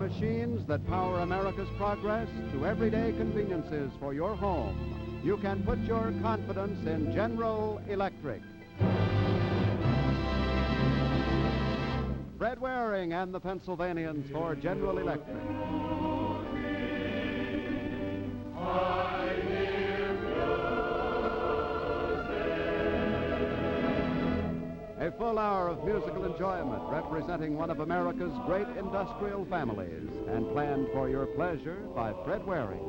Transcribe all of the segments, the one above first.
machines that power America's progress to everyday conveniences for your home, you can put your confidence in General Electric. Fred Waring and the Pennsylvanians for General Electric. A full hour of musical enjoyment representing one of America's great industrial families and planned for your pleasure by Fred Waring.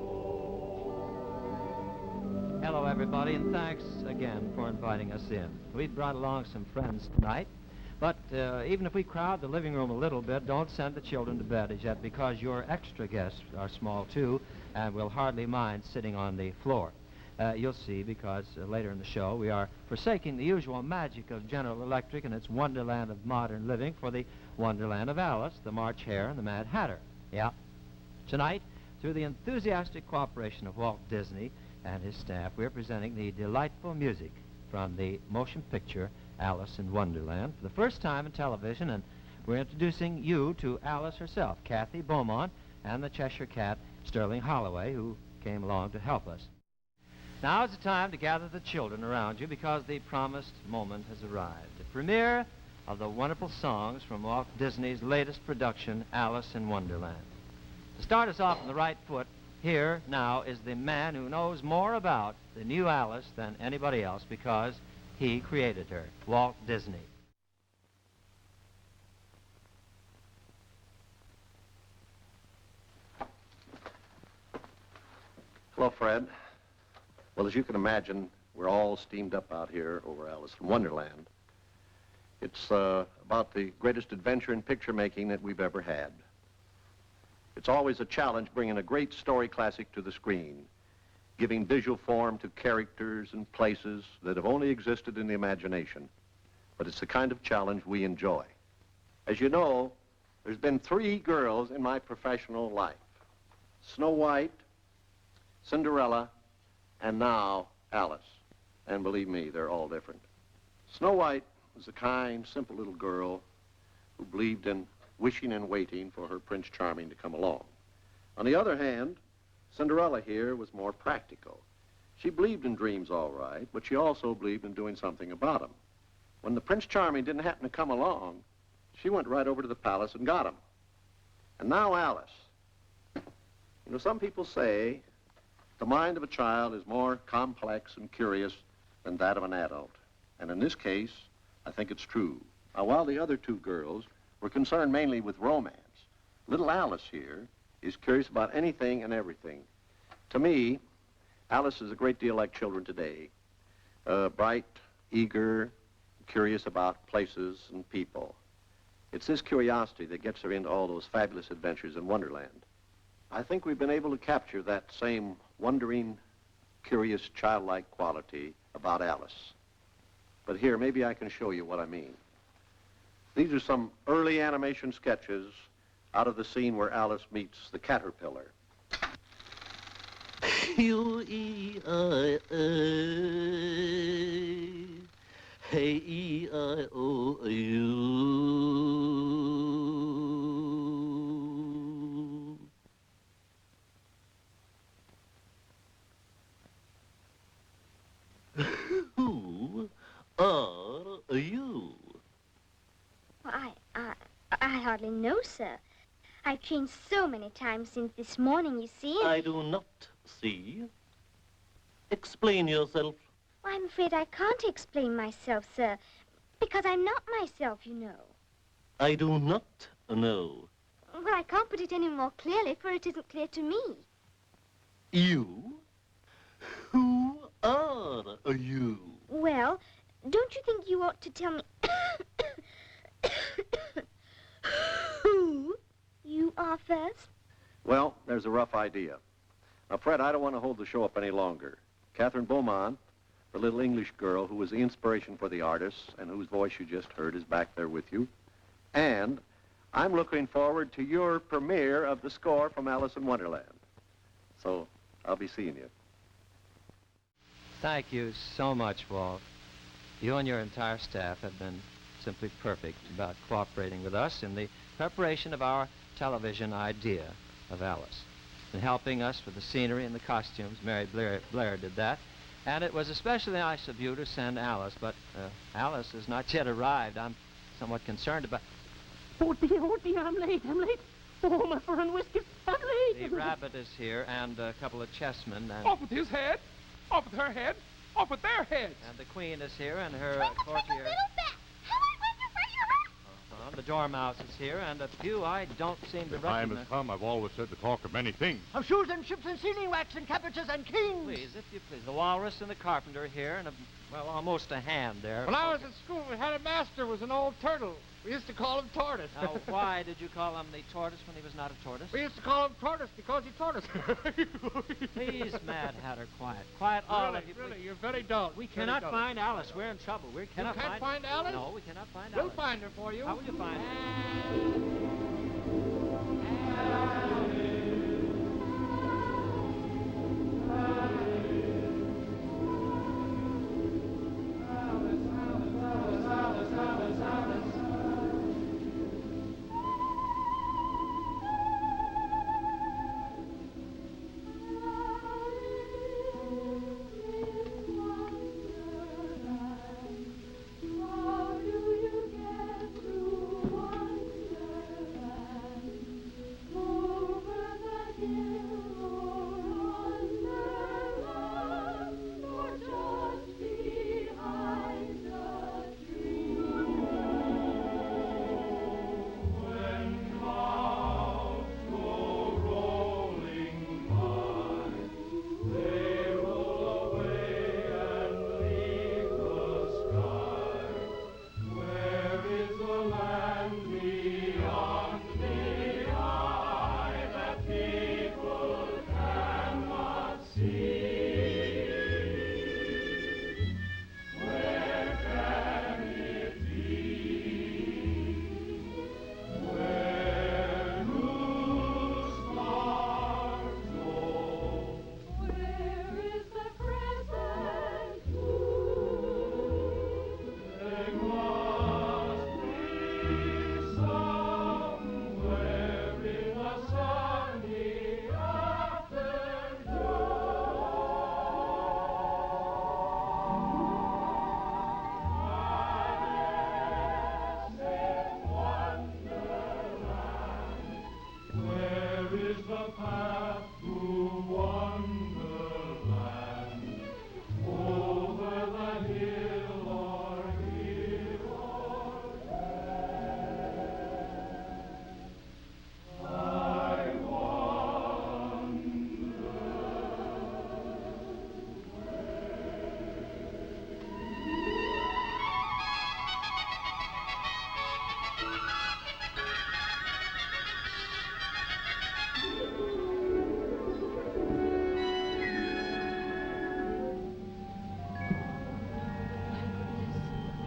Hello, everybody, and thanks again for inviting us in. We've brought along some friends tonight, but even if we crowd the living room a little bit, don't send the children to bed as yet, because your extra guests are small, too, and will hardly mind sitting on the floor. You'll see, because later in the show we are forsaking the usual magic of General Electric and its wonderland of modern living for the wonderland of Alice, the March Hare, and the Mad Hatter. Yeah. Tonight, through the enthusiastic cooperation of Walt Disney and his staff, we're presenting the delightful music from the motion picture Alice in Wonderland for the first time in television, and we're introducing you to Alice herself, Kathy Beaumont, and the Cheshire Cat, Sterling Holloway, who came along to help us. Now is the time to gather the children around you, because the promised moment has arrived. The premiere of the wonderful songs from Walt Disney's latest production, Alice in Wonderland. To start us off on the right foot, here now is the man who knows more about the new Alice than anybody else, because he created her, Walt Disney. Hello, Fred. Well, as you can imagine, we're all steamed up out here over Alice in Wonderland. It's about the greatest adventure in picture making that we've ever had. It's always a challenge bringing a great story classic to the screen, giving visual form to characters and places that have only existed in the imagination. But it's the kind of challenge we enjoy. As you know, there's been 3 girls in my professional life: Snow White, Cinderella, and now Alice. And believe me, they're all different. Snow White was a kind, simple little girl who believed in wishing and waiting for her Prince Charming to come along. On the other hand, Cinderella here was more practical. She believed in dreams all right, but she also believed in doing something about them. When the Prince Charming didn't happen to come along, she went right over to the palace and got him. And now Alice. You know, some people say the mind of a child is more complex and curious than that of an adult. And in this case, I think it's true. Now, while the other 2 girls were concerned mainly with romance, little Alice here is curious about anything and everything. To me, Alice is a great deal like children today. Bright, eager, curious about places and people. It's this curiosity that gets her into all those fabulous adventures in Wonderland. I think we've been able to capture that same wondering, curious, childlike quality about Alice. But here, maybe I can show you what I mean. These are some early animation sketches out of the scene where Alice meets the caterpillar. Who are you? Well, I hardly know, sir. I've changed so many times since this morning, you see. I do not see. Explain yourself. Well, I'm afraid I can't explain myself, sir, because I'm not myself, you know. I do not know. Well, I can't put it any more clearly, for it isn't clear to me. You? Who are you? Well, don't you think you ought to tell me who you are first? Well, there's a rough idea. Now, Fred, I don't want to hold the show up any longer. Catherine Beaumont, the little English girl who was the inspiration for the artists and whose voice you just heard, is back there with you. And I'm looking forward to your premiere of the score from Alice in Wonderland. So I'll be seeing you. Thank you so much, Walt. You and your entire staff have been simply perfect about cooperating with us in the preparation of our television idea of Alice. And helping us with the scenery and the costumes, Mary Blair did that. And it was especially nice of you to send Alice, but Alice has not yet arrived. I'm somewhat concerned about... Oh dear, I'm late. Oh, my fur and whiskers, I'm late. The rabbit is here, and a couple of chessmen, and... Off with his head, off with her head, off with their heads. And the queen is here, and her courtier... Little bat. Hello, Winter, The dormouse is here, and a few I don't seem to The time recognize. has come. I've always said to talk of many things. Of shoes and ships and sealing wax and cabbages and kings. Please, if you please. The walrus and the carpenter are here, and almost a hand there. When I was at school, we had a master who was an old turtle. We used to call him Tortoise. Now, why did you call him the tortoise when he was not a tortoise? We used to call him Tortoise because he taught us. Please, Mad Hatter, quiet. Quiet, all of you. Really, you're very dull. We Very cannot dull. find Alice. We're in trouble. We cannot You can't find Alice? No, we cannot find We'll Alice. find her for you. How will you find her?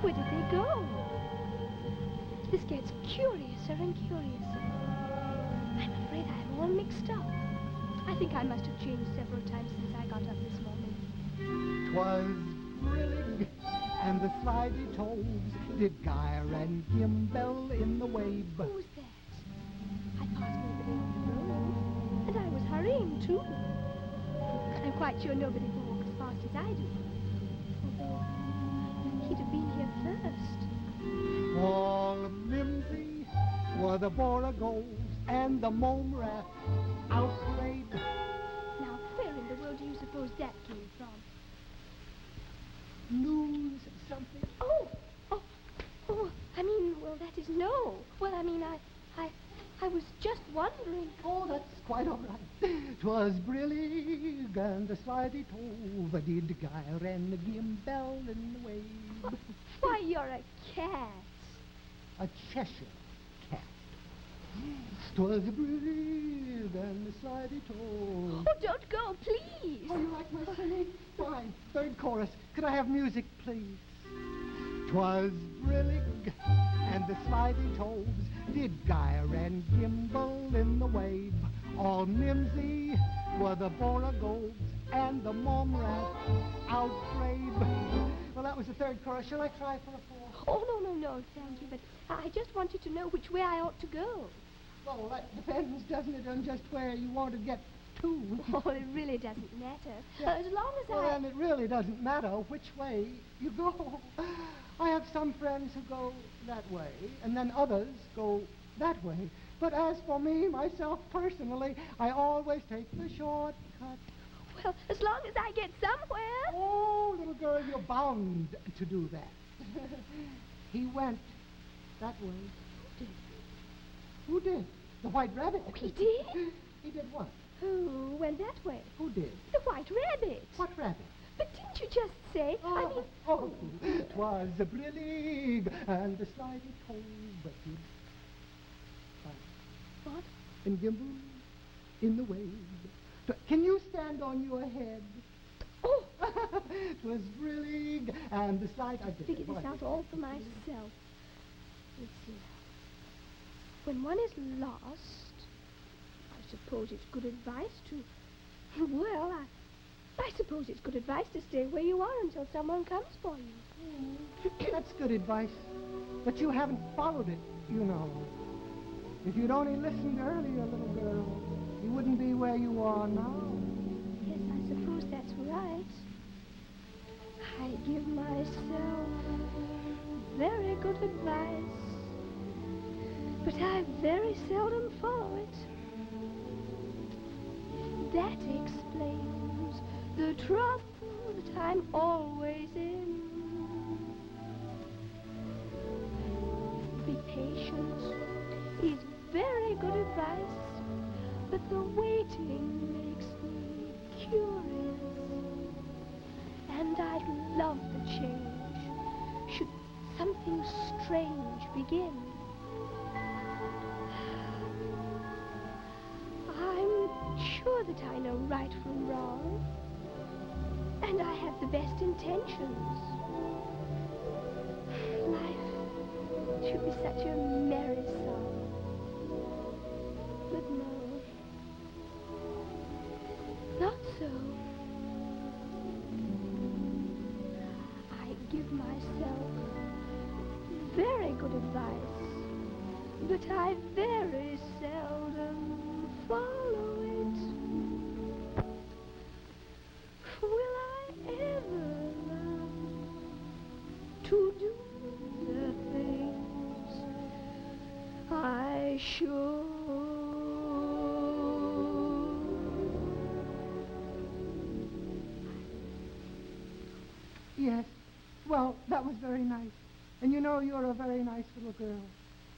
Where did they go? This gets curiouser and curiouser. I'm afraid I'm all mixed up. I think I must have changed several times since I got up this morning. 'Twas brillig, and the slidey toves did gyre and gimble in the wave. Who's that? I passed nobody on the road, and I was hurrying too. I'm quite sure nobody will walk as fast as I do. Although he'd have been here first. All mimsy were the boragos and the mome rat outplayed. Now, where in the world do you suppose that came from? Lose something. Oh, I mean, well, that is no. Well, I mean, I was just wondering. Oh, that's quite all right. 'Twas brillig, and the slidey tove did gyre and gimble in the wave. Why, you're a cat. A Cheshire cat. 'Twas brillig, and the slidey tove. Oh, don't go, please. Oh, you like my singing? Why, third chorus. Could I have music, please? 'Twas brillig, and the slidey toves did gyre and gimble in the wave. All mimsy were the boragos and the mome rat outbrave. Well, that was the third chorus. Shall I try for a fourth? Oh, no, thank you. But I just wanted to know which way I ought to go. Well, that depends, doesn't it, on just where you want to get to. Oh, it really doesn't matter. Yeah. As long as Well, then it really doesn't matter which way you go. I have some friends who go that way, and then others go that way. But as for me, myself, personally, I always take the shortcut. Well, as long as I get somewhere. Oh, little girl, you're bound to do that. He went that way. Who did? The White Rabbit. Oh, he did? He did what? Who went that way? Who did? The White Rabbit. What rabbit? But didn't you just say? Oh, 'twas a brillig and the slimy toe wetted. What? And Gimble in the wave. Can you stand on your head? Oh! 'Twas brillig and the slide. I did Figure this out all for myself. Let's see. When one is lost, I suppose it's good advice to... Well, I suppose it's good advice to stay where you are until someone comes for you. That's good advice. But you haven't followed it, you know. If you'd only listened earlier, little girl, you wouldn't be where you are now. Yes, I suppose that's right. I give myself very good advice, but I very seldom follow it. That explains the trouble that I'm always in. Be patient is very good advice, but the waiting makes me curious. And I'd love the change, should something strange begin. I'm sure that I know right from wrong, and I have the best intentions. Life should be such a merry song. But no, not so. I give myself very good advice, but I very seldom follow it. Will I ever learn to do the things I should? Yes. Well, that was very nice. And you know, you're a very nice little girl.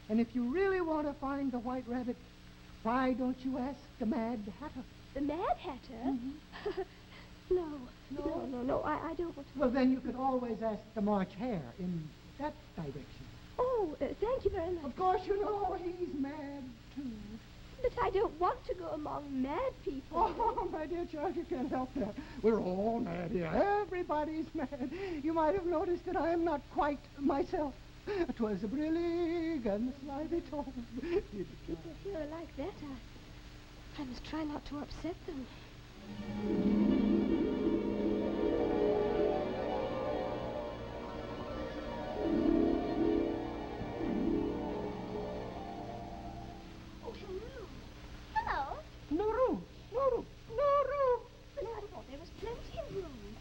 And if you really want to find the White Rabbit, why don't you ask the Mad Hatter? The Mad Hatter? Mm-hmm. No, I don't. Well, then you could always ask the March Hare in that direction. Oh, thank you very much. Of course, you know, he's mad, too. But I don't want to go among mad people. Oh, my dear child, you can't help that. We're all mad here. Everybody's mad. You might have noticed that I am not quite myself. 'Twas a brillig and the slimy toe. People here are like that. I must try not to upset them. Oh, hello. Hello. No room. But I thought there was plenty of room.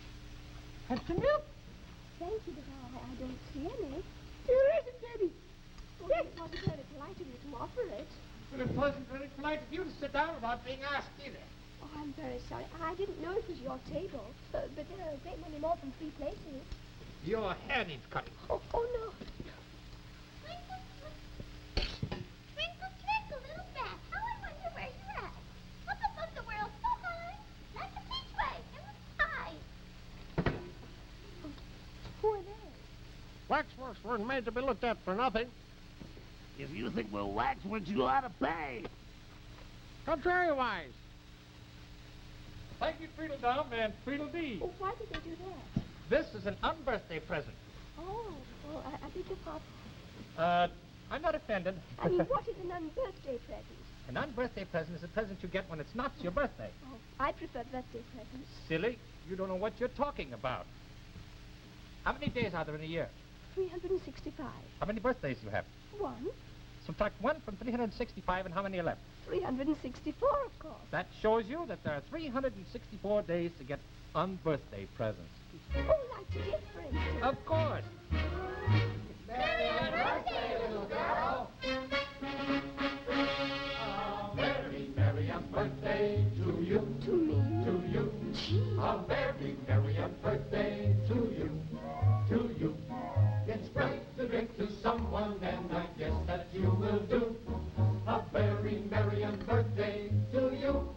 Have some milk? Thank you, but I don't see any. Here is it, Daddy. Oh, it wasn't very polite of you to offer it. But it wasn't very polite of you to sit down without being asked either. Oh, I'm very sorry. I didn't know it was your table. But there are a great many more from 3 places. Your hair needs cutting. Oh, no. Twinkle, twinkle, little bat, how I wonder where you're at. Up above the world so high, like a peachway in the sky. Who are they? Waxworks weren't made to be looked at for nothing. If you think we're waxworks, you ought to pay. Contrariwise. Thank you, Tweedledum and Tweedledee. Oh, why did they do that? This is an unbirthday present. Oh, I beg your pardon. I'm not offended. I mean, what is an unbirthday present? An unbirthday present is a present you get when it's not your birthday. Oh, I prefer birthday presents. Silly, you don't know what you're talking about. How many days are there in a year? 365. How many birthdays do you have? 1. Subtract 1 from 365, and how many are left? 364, of course. That shows you that there are 364 days to get unbirthday presents. Oh, like today, for instance. Of course. Merry birthday, little girl. A very merry birthday to you. To me. To you. Gee. A very merry birthday to you. To you. It's great to drink to someone, and I guess that you will do. A very merry birthday to you.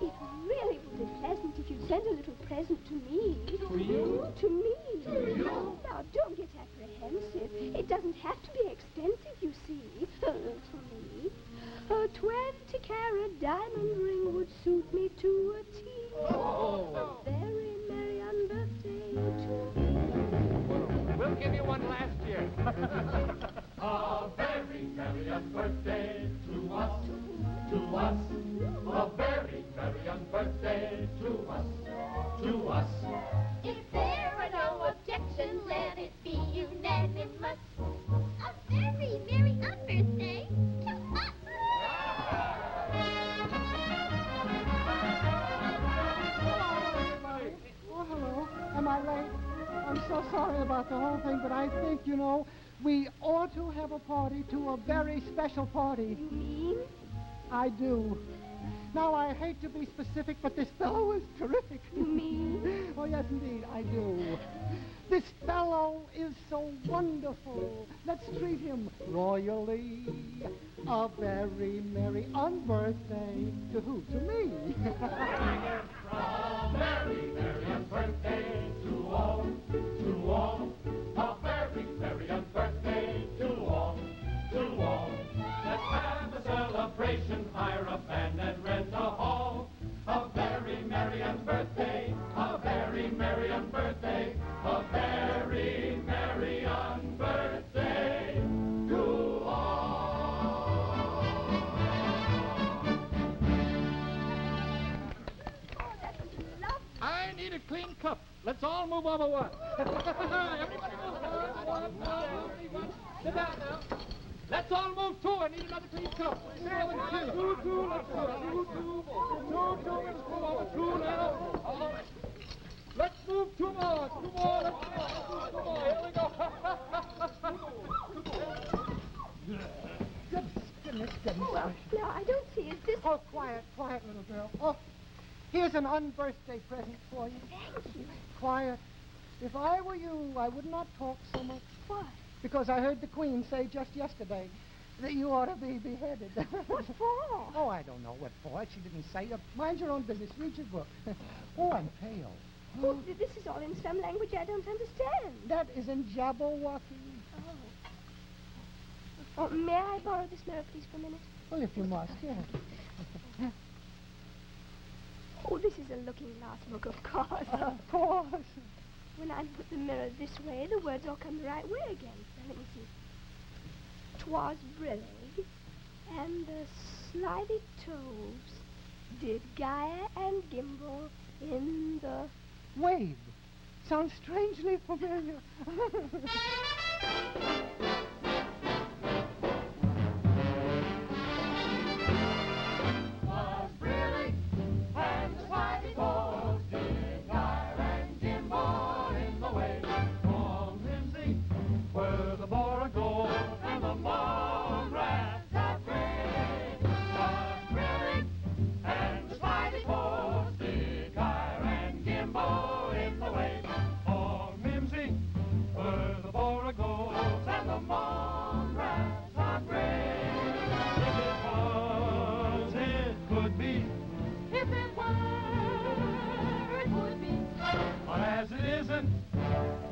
It really would be pleasant if you'd send a little present to me. To you? To me. To you? Now, don't get apprehensive. It doesn't have to be expensive, you see. To me. A 20-carat diamond ring would suit me to a T. Oh. A very merry birthday to me. We'll give you one last year. A very merry birthday to us. To us. A very merry birthday to us. To us. If there are no objections, let it be unanimous. A very, very unbirthday to us. Oh, hello. Am I late? I'm so sorry about the whole thing, but I think, you know, we ought to have a party to a very special party. You mean? I do. Now, I hate to be specific, but this fellow is terrific. You mean? Oh, yes, indeed, I do. This fellow is so wonderful. Let's treat him royally. A very merry unbirthday. To who? To me. A very merry birthday to all. To all. A very merry birthday to all. To all. Let's have a celebration, hire a band and rent a hall. A very merry birthday, a very merry birthday, a very merry birthday to all. Oh, that was lovely. I need a clean cup. Let's all move over one. Everybody move one. Sit down now. Let's all move two. I need another clean cup. Two, let's do it. Two, let's move over two now. All right. Let's move two more. Two more. Let's move two more. Here we go. Goodness. Well, now, I don't see. Is this... Oh, quiet, little girl. Oh, here's an unbirthday present for you. Thank you. Quiet. If I were you, I would not talk so much. Why? Because I heard the Queen say just yesterday that you ought to be beheaded. What for? Oh, I don't know what for. She didn't say. Mind your own business. Read your book. Oh, I'm pale. Oh, this is all in some language I don't understand. That is in Jabberwocky. Oh, may I borrow this mirror, please, for a minute? Well, if you must, yes. Oh, this is a looking glass book, of course. Of course. When I put the mirror this way, the words all come the right way again. Now, let me see. 'Twas brillig, and the slithy toves did gyre and gimble in the... Wave. Sounds strangely familiar. Was brillig, and the slimy toves did gyre and gimble in the wave. From Rimsey, where the borough and the moon rats have gray. Was brillig, and the slimy toves did gyre and gimble in the wave. From Rimsey, where the borough and the moon rats are gray. If it was, it could be. If it were, it would be. But as it isn't,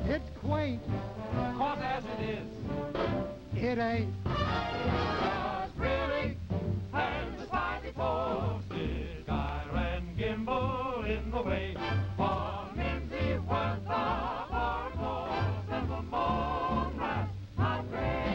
It's quaint. 'cause as it is, It ain't. was brillig, and the slimy toves did gyre and gimble in the way. For Mimsy was the bottles and the moon rats are gray.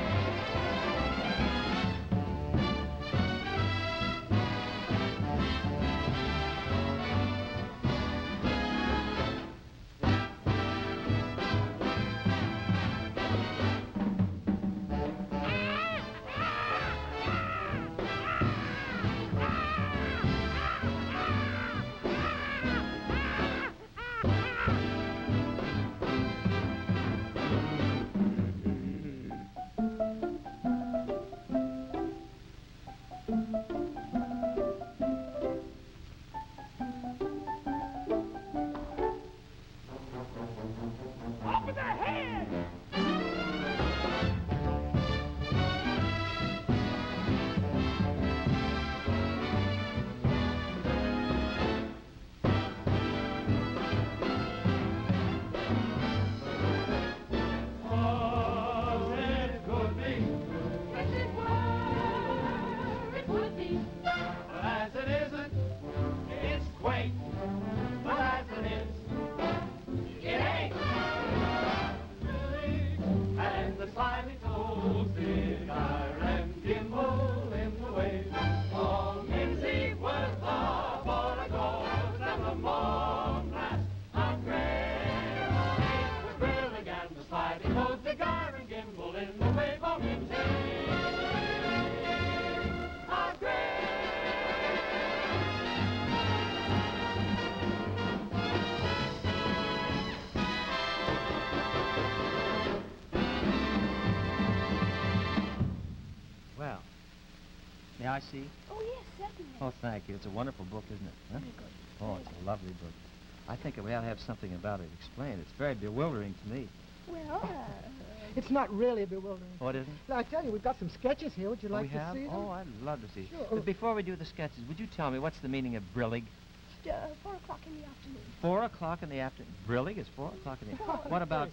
I see? Oh, yes, certainly. Oh, thank you. It's a wonderful book, isn't it? Huh? Very good. Oh, it's a lovely book. I think we ought to have something about it explained. It's very bewildering to me. Well, It's not really bewildering. What isn't? Now, I tell you, we've got some sketches here. Would you like we to have? see them? Oh, I'd love to see. Sure. But before we do the sketches, would you tell me what's the meaning of brillig? 4 o'clock in the afternoon. 4 o'clock in the afternoon. Brillig is 4 o'clock in the afternoon. What about,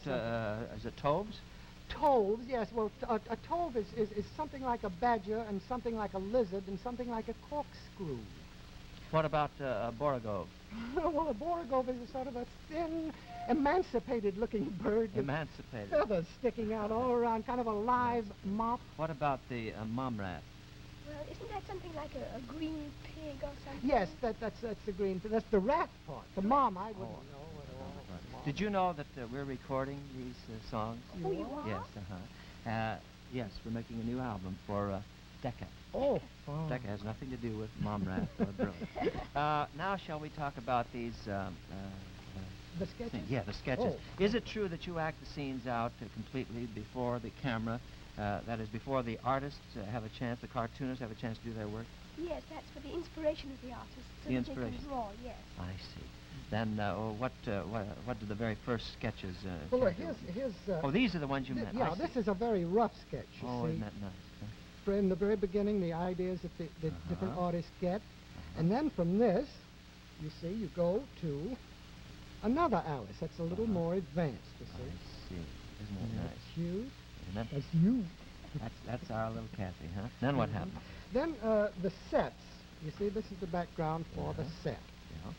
is it Tobes? Toves, yes. Well, a tove is something like a badger and something like a lizard and something like a corkscrew. What about Boragov? Well, a boragov is a sort of a thin, emancipated-looking bird with Emancipated. feathers sticking out all around, kind of a live mop. What about the Momrat? Well, isn't that something like a green pig or something? Yes, that's the green. That's the rat part. The mom, I wouldn't know at all. Did you know that we're recording these songs? Oh, you are? Yes, yes, we're making a new album for Decca. Oh. Decca has nothing to do with Momrat or Brillig. Now shall we talk about these... The sketches? Yeah, the sketches. Oh. Is it true that you act the scenes out completely before the camera? That is, before the artists have a chance, the cartoonists have a chance to do their work? Yes, that's for the inspiration of the artist. So The that they inspiration. can draw, yes. I see. Then what do the very first sketches... Well, look, do? here's Oh, these are the ones you meant. yeah, I see. this is a very rough sketch, you Oh, see. isn't that nice? Huh? In the very beginning, the ideas that the different artists get. And then from this, you see, you go to another Alice. That's a little more advanced, you see. I see. Isn't that That's nice? cute. Isn't that... That's you. That's our little Kathy, huh? Then what happens? Then the sets. You see, this is the background for the set. Yeah.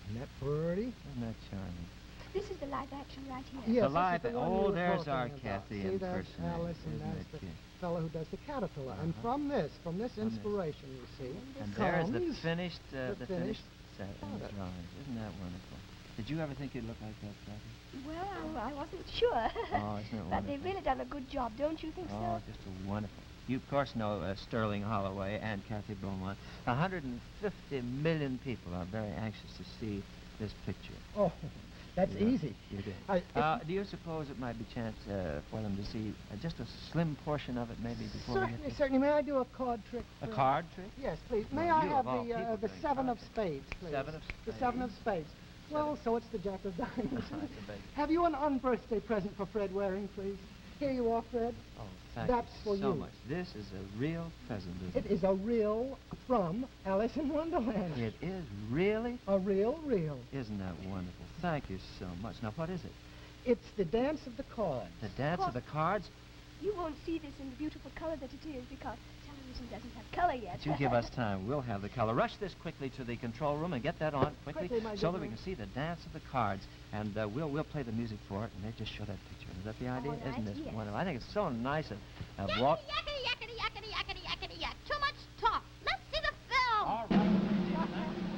Isn't that pretty? Isn't that charming? This is the live action right here. Yes, The this live... is the one you Oh, were there's talking our about. Kathy See, that's impersonator. Alice, and Isn't that's that the cute? fellow who does the caterpillar. And from this inspiration, you see, And there's the comes finished, the the finished finished set and the product. drawings. Isn't that wonderful? Did you ever think you'd look like that, Kathy? Well, I wasn't sure. Oh, isn't it But they've wonderful? really done a good job, don't you think Oh, so? just a wonderful. You, of course, know Sterling Holloway and Kathy Beaumont. 150 million people are very anxious to see this picture. Oh, that's Yeah, easy. You do. If- Do you suppose it might be chance for them to see just a slim portion of it, maybe before we get Certainly, to... certainly. May I do a card trick? A card trick? Yes, please. May Well, I you have of all people the doing seven card of spades, please? Seven of The spades. seven of spades. Well, so it's the jack of diamonds. That's a big- Have you an unbirthday present for Fred Waring, please? Here you are, Fred. Oh, thank That's you for so you. much. This is a real present, It is a real from Alice in Wonderland. It is really? A real. Isn't that wonderful? Thank you so much. Now, what is it? It's the dance of the cards. The dance of the cards? You won't see this in the beautiful color that it is because television doesn't have color yet. But you give us time. We'll have the color. Rush this quickly to the control room and get that on quickly My so good that we man. can see the dance of the cards. And we'll play the music for it, and they just show that picture. Is that the idea? All right, Isn't this yes. wonderful? I think it's so nice. Yakety, Walt... yakety, yakety, yakety, yakety, yakety, yak. Too much talk. Let's see the film. All right.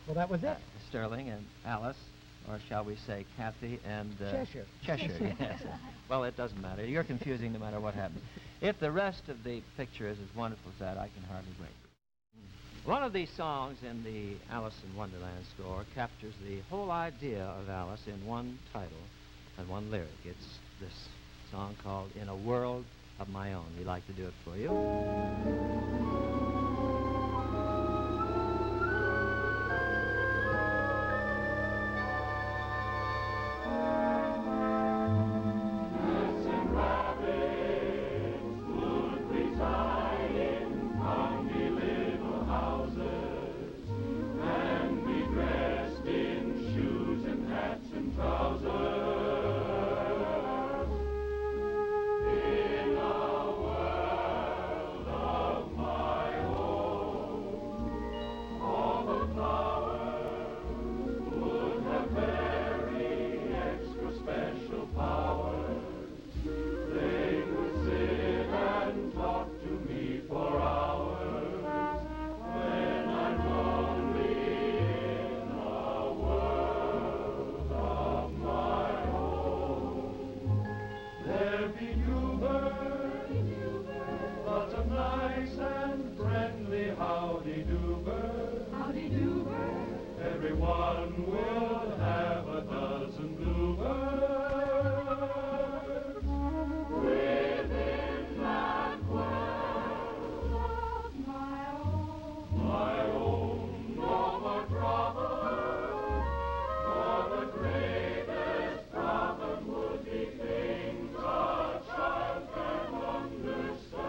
Well, that was it. Sterling and Alice, or shall we say Kathy and... Cheshire. Cheshire, yes. Well, it doesn't matter. You're confusing no matter what happens. If the rest of the picture is as wonderful as that, I can hardly wait. One of these songs in the Alice in Wonderland score captures the whole idea of Alice in one title and one lyric. It's this song called In a World of My Own. We'd like to do it for you. Rabbits, good breeze howdy-do bird, howdy-do bird. Everyone will have a dozen bluebirds. Within that world of my own Nova Drama, for the greatest problem would be things a child can understand.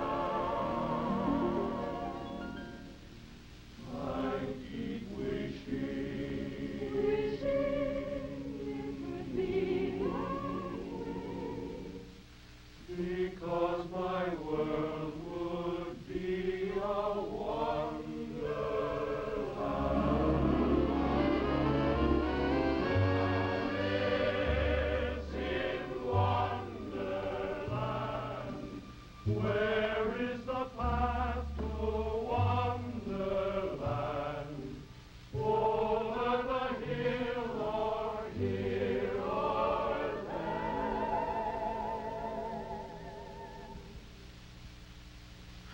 I keep wishing it could be that way, because my world would be a wonderland. Alice in Wonderland, where is the path to Wonderland? Over the hill or here or there.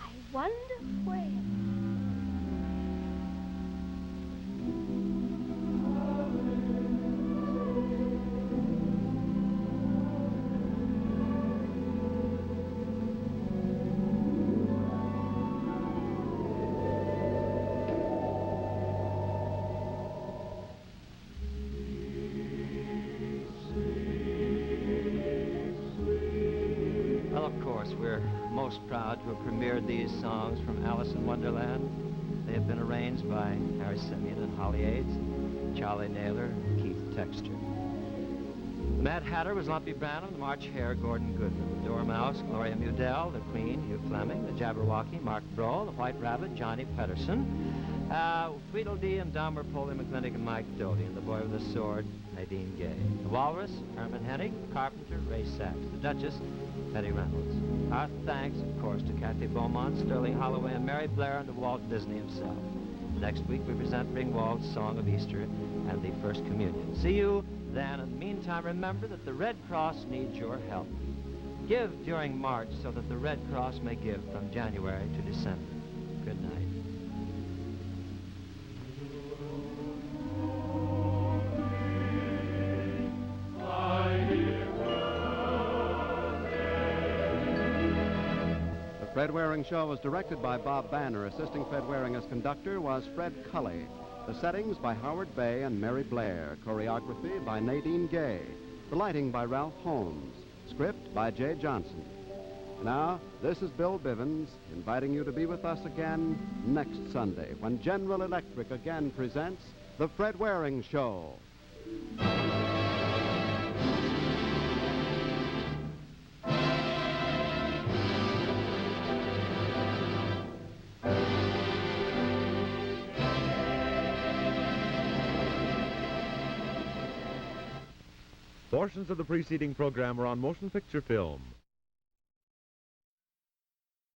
I wonder where. Well, of course, we're most proud to have premiered these songs from Alice in Wonderland. They have been arranged by Harry Simeon and Holly Aids, Charlie Naylor, and Keith Texter. The Mad Hatter was Lumpy Branham, the March Hare, Gordon Goodman, the Dormouse, Gloria Mudell, the Queen, Hugh Fleming, the Jabberwocky, Mark Broll, the White Rabbit, Johnny Pedersen, Tweedledee and Dahmer, Polly McClintock, and Mike Doty, and the Boy with the Sword, Nadine Gay. The Walrus, Herman Hennig, Carpenter, Ray Sachs, the Duchess, Betty Reynolds. Our thanks, of course, to Kathy Beaumont, Sterling Holloway, and Mary Blair, and to Walt Disney himself. Next week, we present Ringwald's Song of Easter and the First Communion. See you then. In the meantime, remember that the Red Cross needs your help. Give during March so that the Red Cross may give from January to December. Good night. The Fred Waring Show was directed by Bob Banner. Assisting Fred Waring as conductor was Fred Cully. The settings by Howard Bay and Mary Blair. Choreography by Nadine Gay. The lighting by Ralph Holmes. Script by Jay Johnson. Now, this is Bill Bivens inviting you to be with us again next Sunday when General Electric again presents The Fred Waring Show. Portions of the preceding program are on motion picture film.